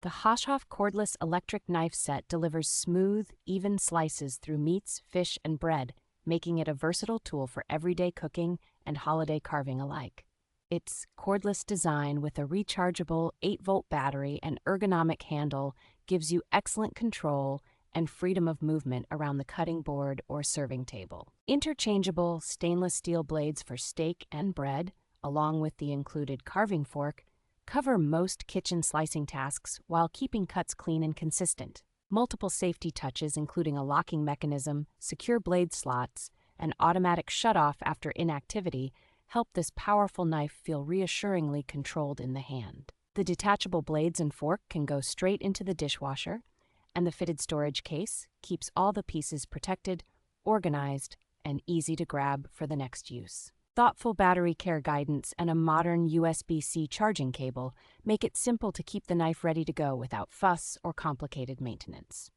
The HAUSHOF Cordless electric knife set delivers smooth, even slices through meats, fish, and bread, making it a versatile tool for everyday cooking and holiday carving alike. Its cordless design with a rechargeable 8-volt battery and ergonomic handle gives you excellent control and freedom of movement around the cutting board or serving table. Interchangeable stainless steel blades for steak and bread, along with the included carving fork, cover most kitchen slicing tasks while keeping cuts clean and consistent. Multiple safety touches, including a locking mechanism, secure blade slots, and automatic shutoff after inactivity, help this powerful knife feel reassuringly controlled in the hand. The detachable blades and fork can go straight into the dishwasher, and the fitted storage case keeps all the pieces protected, organized, and easy to grab for the next use. Thoughtful battery care guidance and a modern USB-C charging cable make it simple to keep the knife ready to go without fuss or complicated maintenance.